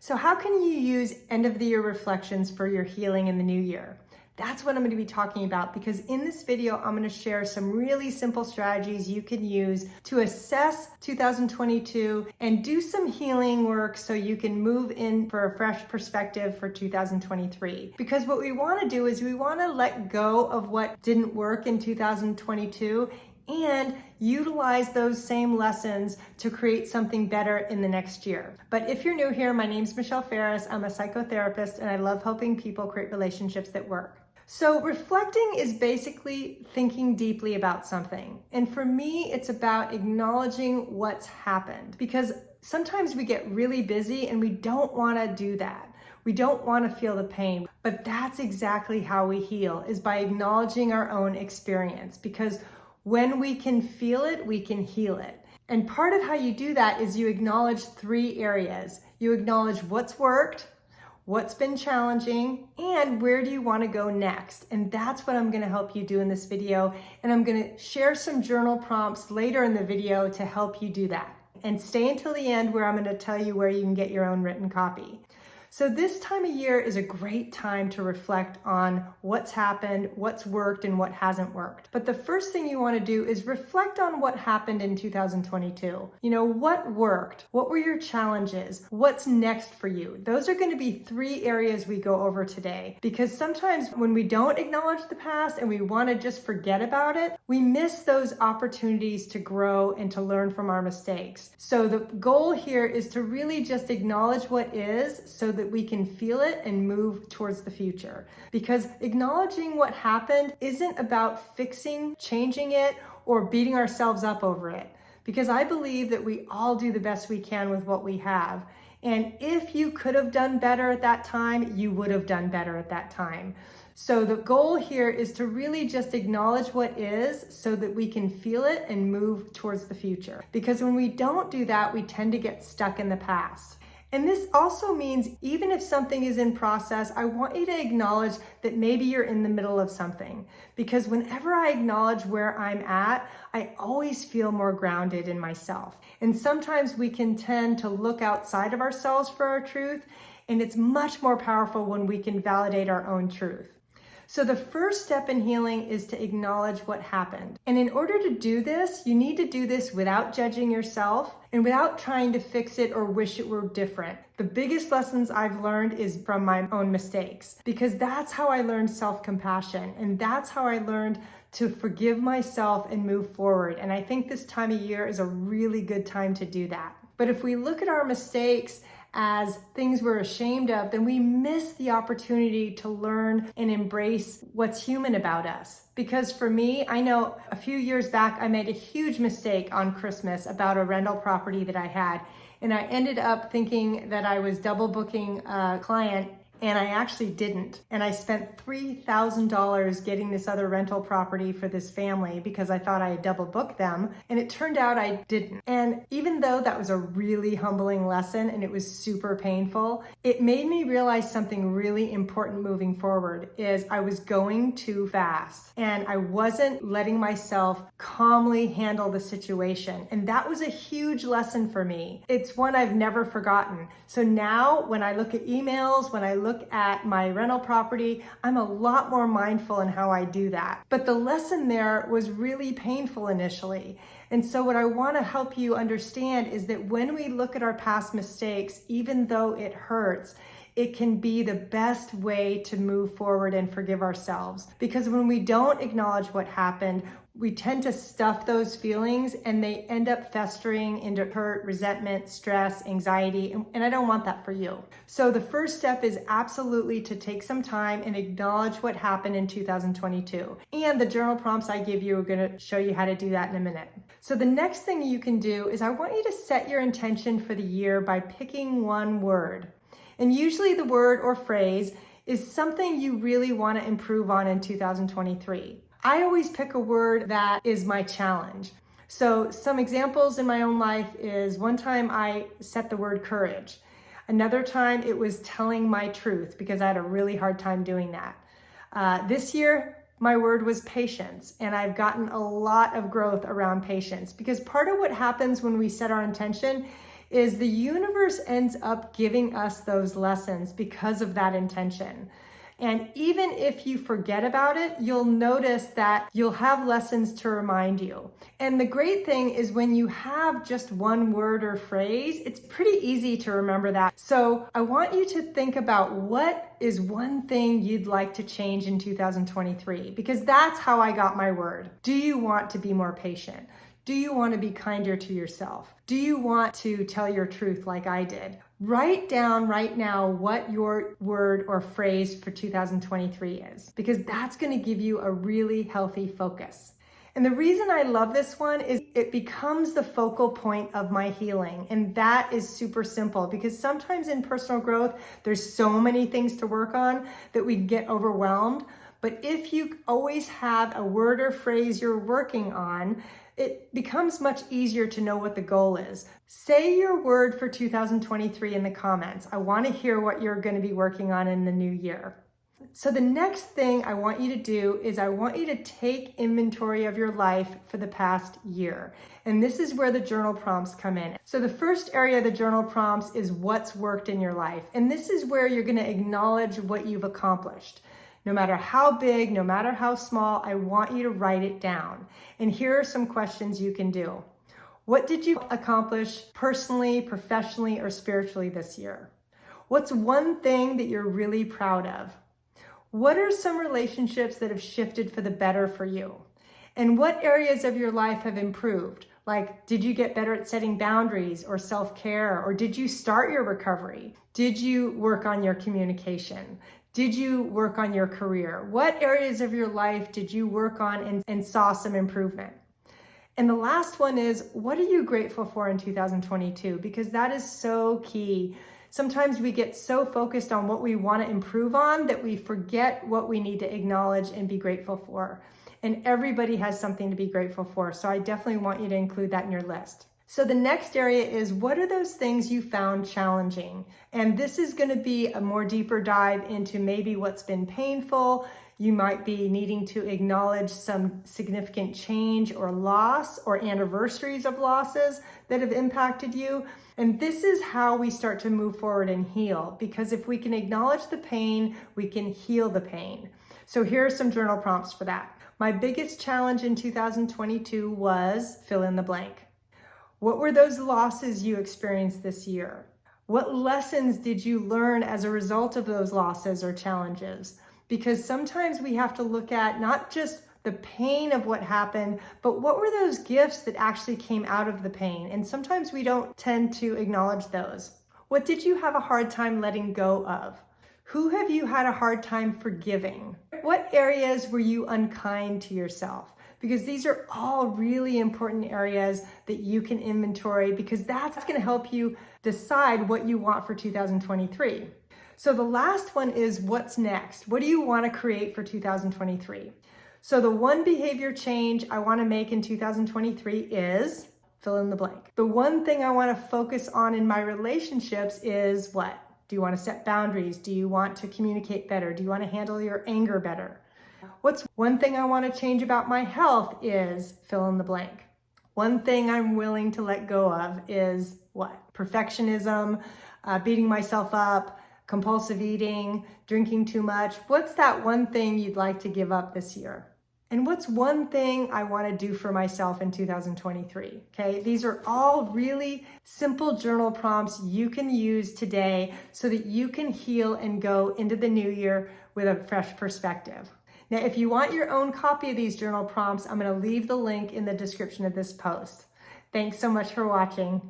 So how can you use end of the year reflections for your healing in the new year? That's what I'm going to be talking about, because in this video, I'm going to share some really simple strategies you can use to assess 2022 and do some healing work so you can move in for a fresh perspective for 2023. Because what we want to do is we want to let go of what didn't work in 2022 and utilize those same lessons to create something better in the next year. But if you're new here, my name's Michelle Ferris. I'm a psychotherapist and I love helping people create relationships that work. So reflecting is basically thinking deeply about something. And for me, it's about acknowledging what's happened, because sometimes we get really busy and we don't want to do that. We don't want to feel the pain, but that's exactly how we heal, is by acknowledging our own experience, because when we can feel it, we can heal it. And part of how you do that is you acknowledge 3 areas. You acknowledge what's worked, what's been challenging, and where do you want to go next? And that's what I'm going to help you do in this video. And I'm going to share some journal prompts later in the video to help you do that. And stay until the end, where I'm going to tell you where you can get your own written copy. So this time of year is a great time to reflect on what's happened, what's worked, and what hasn't worked. But the first thing you want to do is reflect on what happened in 2022. You know, what worked? What were your challenges? What's next for you? Those are going to be 3 areas we go over today, because sometimes when we don't acknowledge the past and we want to just forget about it, we miss those opportunities to grow and to learn from our mistakes. So the goal here is to really just acknowledge what is, so that we can feel it and move towards the future. Because acknowledging what happened isn't about fixing, changing it, or beating ourselves up over it. Because I believe that we all do the best we can with what we have. And if you could have done better at that time, you would have done better at that time. So the goal here is to really just acknowledge what is, so that we can feel it and move towards the future. Because when we don't do that, we tend to get stuck in the past. And this also means, even if something is in process, I want you to acknowledge that maybe you're in the middle of something. Because whenever I acknowledge where I'm at, I always feel more grounded in myself. And sometimes we can tend to look outside of ourselves for our truth, and it's much more powerful when we can validate our own truth. So the first step in healing is to acknowledge what happened. And in order to do this, you need to do this without judging yourself and without trying to fix it or wish it were different. The biggest lessons I've learned is from my own mistakes, because that's how I learned self-compassion, and that's how I learned to forgive myself and move forward. And I think this time of year is a really good time to do that. But if we look at our mistakes as things we're ashamed of, then we miss the opportunity to learn and embrace what's human about us. Because for me, I know a few years back, I made a huge mistake on Christmas about a rental property that I had. And I ended up thinking that I was double booking a client, and I actually didn't. And I spent $3,000 getting this other rental property for this family because I thought I had double booked them. And it turned out I didn't. And even though that was a really humbling lesson and it was super painful, it made me realize something really important moving forward, is I was going too fast and I wasn't letting myself calmly handle the situation. And that was a huge lesson for me. It's one I've never forgotten. So now when I look at emails, when I look at my rental property, I'm a lot more mindful in how I do that. But the lesson there was really painful initially. And so what I want to help you understand is that when we look at our past mistakes, even though it hurts, it can be the best way to move forward and forgive ourselves. Because when we don't acknowledge what happened, we tend to stuff those feelings and they end up festering into hurt, resentment, stress, anxiety, and I don't want that for you. So the first step is absolutely to take some time and acknowledge what happened in 2022. And the journal prompts I give you are going to show you how to do that in a minute. So the next thing you can do is I want you to set your intention for the year by picking one word. And usually the word or phrase is something you really want to improve on in 2023. I always pick a word that is my challenge. So some examples in my own life is, one time I set the word courage. Another time it was telling my truth, because I had a really hard time doing that. This year, my word was patience, and I've gotten a lot of growth around patience, because part of what happens when we set our intention is the universe ends up giving us those lessons because of that intention. And even if you forget about it, you'll notice that you'll have lessons to remind you. And the great thing is when you have just one word or phrase, it's pretty easy to remember that. So I want you to think about what is one thing you'd like to change in 2023, because that's how I got my word. Do you want to be more patient? Do you want to be kinder to yourself? Do you want to tell your truth like I did? Write down right now what your word or phrase for 2023 is, because that's going to give you a really healthy focus. And the reason I love this one is it becomes the focal point of my healing. And that is super simple, because sometimes in personal growth, there's so many things to work on that we get overwhelmed. But if you always have a word or phrase you're working on, it becomes much easier to know what the goal is. Say your word for 2023 in the comments. I want to hear what you're going to be working on in the new year. So the next thing I want you to do is I want you to take inventory of your life for the past year. And this is where the journal prompts come in. So the first area of the journal prompts is what's worked in your life. And this is where you're going to acknowledge what you've accomplished. No matter how big, no matter how small, I want you to write it down. And here are some questions you can do. What did you accomplish personally, professionally, or spiritually this year? What's one thing that you're really proud of? What are some relationships that have shifted for the better for you? And what areas of your life have improved? Like, did you get better at setting boundaries or self-care? Or did you start your recovery? Did you work on your communication? Did you work on your career? What areas of your life did you work on and saw some improvement? And the last one is, what are you grateful for in 2022? Because that is so key. Sometimes we get so focused on what we want to improve on that we forget what we need to acknowledge and be grateful for. And everybody has something to be grateful for. So I definitely want you to include that in your list. So the next area is, what are those things you found challenging? And this is going to be a more deeper dive into maybe what's been painful. You might be needing to acknowledge some significant change or loss or anniversaries of losses that have impacted you. And this is how we start to move forward and heal, because if we can acknowledge the pain, we can heal the pain. So here are some journal prompts for that. My biggest challenge in 2022 was fill in the blank. What were those losses you experienced this year? What lessons did you learn as a result of those losses or challenges? Because sometimes we have to look at not just the pain of what happened, but what were those gifts that actually came out of the pain? And sometimes we don't tend to acknowledge those. What did you have a hard time letting go of? Who have you had a hard time forgiving? What areas were you unkind to yourself? Because these are all really important areas that you can inventory, because that's going to help you decide what you want for 2023. So the last one is, what's next? What do you want to create for 2023? So the one behavior change I want to make in 2023 is fill in the blank. The one thing I want to focus on in my relationships is what? Do you want to set boundaries? Do you want to communicate better? Do you want to handle your anger better? What's one thing I want to change about my health is fill in the blank. One thing I'm willing to let go of is what? Perfectionism, beating myself up, compulsive eating, drinking too much. What's that one thing you'd like to give up this year? And what's one thing I want to do for myself in 2023? Okay, these are all really simple journal prompts you can use today so that you can heal and go into the new year with a fresh perspective. Now, if you want your own copy of these journal prompts, I'm going to leave the link in the description of this post. Thanks so much for watching.